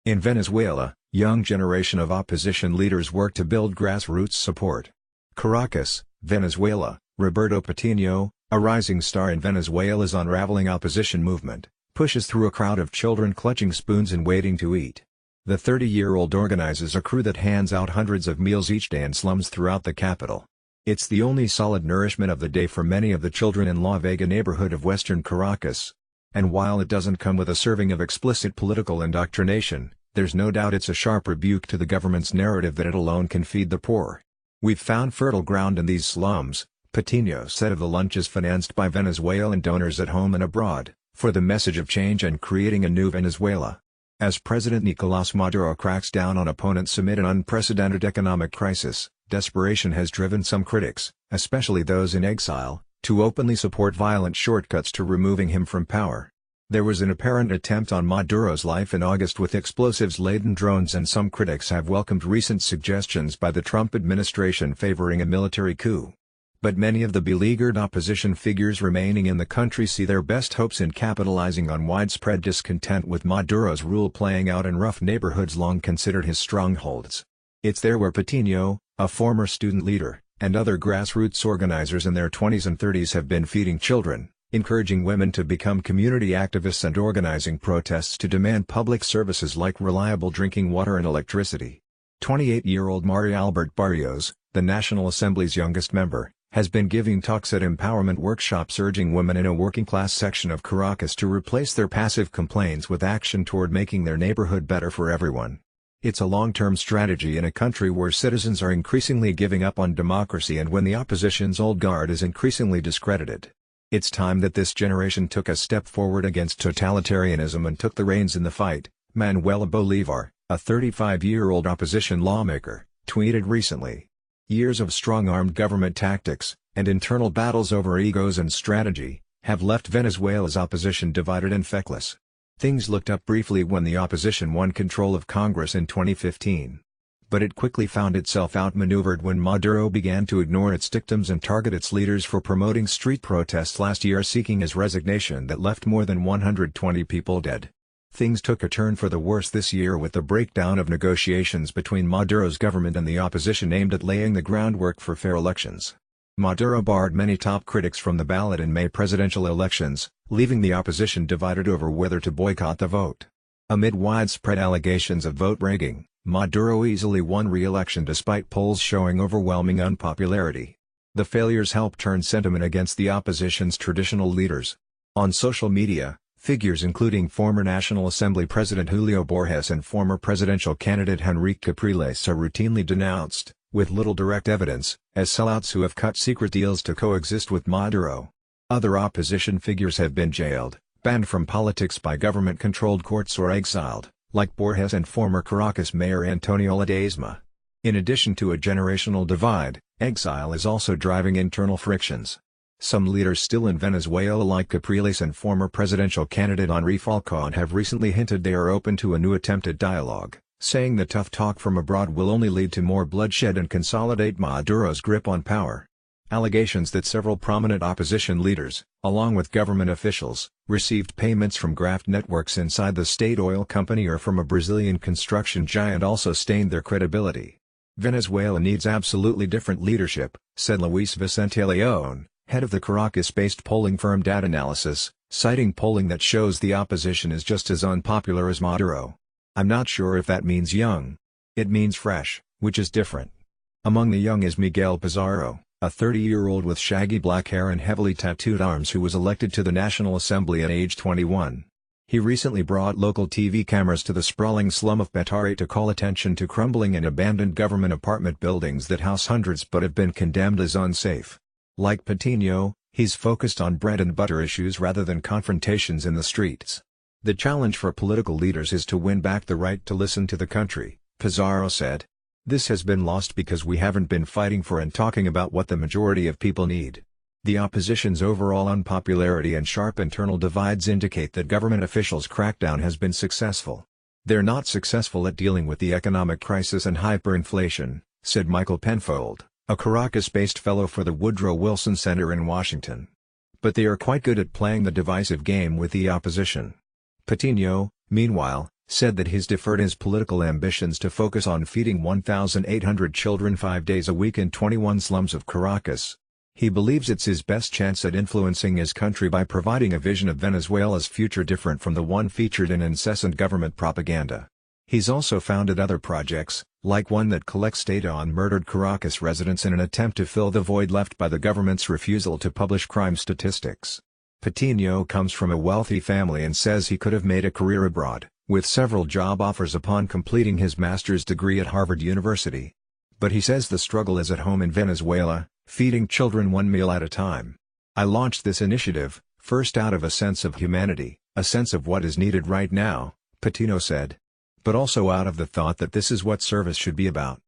In Venezuela, young generation of opposition leaders work to build grassroots support. Caracas, Venezuela, Roberto Patino, a rising star in Venezuela's unraveling opposition movement, pushes through a crowd of children clutching spoons and waiting to eat. The 30-year-old organizes a crew that hands out hundreds of meals each day in slums throughout the capital. It's the only solid nourishment of the day for many of the children in La Vega neighborhood of western Caracas. And while it doesn't come with a serving of explicit political indoctrination, there's no doubt it's a sharp rebuke to the government's narrative that it alone can feed the poor. "We've found fertile ground in these slums," Patino said of the lunches financed by Venezuelan donors at home and abroad, for the message of change and creating a new Venezuela. As President Nicolás Maduro cracks down on opponents amid an unprecedented economic crisis, desperation has driven some critics, especially those in exile, to openly support violent shortcuts to removing him from power. There was an apparent attempt on Maduro's life in August with explosives-laden drones, and some critics have welcomed recent suggestions by the Trump administration favoring a military coup. But many of the beleaguered opposition figures remaining in the country see their best hopes in capitalizing on widespread discontent with Maduro's rule playing out in rough neighborhoods long considered his strongholds. It's there where Patino, a former student leader, and other grassroots organizers in their 20s and 30s have been feeding children, encouraging women to become community activists, and organizing protests to demand public services like reliable drinking water and electricity. 28-year-old Mario Albert Barrios, the National Assembly's youngest member, has been giving talks at empowerment workshops urging women in a working-class section of Caracas to replace their passive complaints with action toward making their neighborhood better for everyone. It's a long-term strategy in a country where citizens are increasingly giving up on democracy and when the opposition's old guard is increasingly discredited. It's time that this generation took a step forward against totalitarianism and took the reins in the fight, Manuela Bolivar, a 35-year-old opposition lawmaker, tweeted recently. Years of strong-armed government tactics, and internal battles over egos and strategy, have left Venezuela's opposition divided and feckless. Things looked up briefly when the opposition won control of Congress in 2015. But it quickly found itself outmaneuvered when Maduro began to ignore its dictums and target its leaders for promoting street protests last year seeking his resignation that left more than 120 people dead. Things took a turn for the worse this year with the breakdown of negotiations between Maduro's government and the opposition aimed at laying the groundwork for fair elections. Maduro barred many top critics from the ballot in May presidential elections, leaving the opposition divided over whether to boycott the vote. Amid widespread allegations of vote rigging, Maduro easily won re-election despite polls showing overwhelming unpopularity. The failures helped turn sentiment against the opposition's traditional leaders. On social media, figures including former National Assembly President Julio Borges and former presidential candidate Henrique Capriles are routinely denounced, with little direct evidence, as sellouts who have cut secret deals to coexist with Maduro. Other opposition figures have been jailed, banned from politics by government-controlled courts, or exiled, like Borges and former Caracas Mayor Antonio Ledesma. In addition to a generational divide, exile is also driving internal frictions. Some leaders still in Venezuela like Capriles and former presidential candidate Henri Falcón have recently hinted they are open to a new attempt at dialogue, saying the tough talk from abroad will only lead to more bloodshed and consolidate Maduro's grip on power. Allegations that several prominent opposition leaders, along with government officials, received payments from graft networks inside the state oil company or from a Brazilian construction giant also stained their credibility. Venezuela needs absolutely different leadership, said Luis Vicente León, head of the Caracas-based polling firm Data Analysis, citing polling that shows the opposition is just as unpopular as Maduro. "I'm not sure if that means young. It means fresh, which is different." Among the young is Miguel Pizarro, a 30-year-old with shaggy black hair and heavily tattooed arms who was elected to the National Assembly at age 21. He recently brought local TV cameras to the sprawling slum of Petare to call attention to crumbling and abandoned government apartment buildings that house hundreds but have been condemned as unsafe. Like Patino, he's focused on bread and butter issues rather than confrontations in the streets. "The challenge for political leaders is to win back the right to listen to the country," Pizarro said. "This has been lost because we haven't been fighting for and talking about what the majority of people need." The opposition's overall unpopularity and sharp internal divides indicate that government officials' crackdown has been successful. "They're not successful at dealing with the economic crisis and hyperinflation," said Michael Penfold, a Caracas-based fellow for the Woodrow Wilson Center in Washington. "But they are quite good at playing the divisive game with the opposition." Patino, meanwhile, said that he's deferred his political ambitions to focus on feeding 1,800 children 5 days a week in 21 slums of Caracas. He believes it's his best chance at influencing his country by providing a vision of Venezuela's future different from the one featured in incessant government propaganda. He's also founded other projects, like one that collects data on murdered Caracas residents in an attempt to fill the void left by the government's refusal to publish crime statistics. Patino comes from a wealthy family and says he could have made a career abroad, with several job offers upon completing his master's degree at Harvard University. But he says the struggle is at home in Venezuela, feeding children one meal at a time. I launched this initiative, first out of a sense of humanity, a sense of what is needed right now, Patino said. But also out of the thought that this is what service should be about.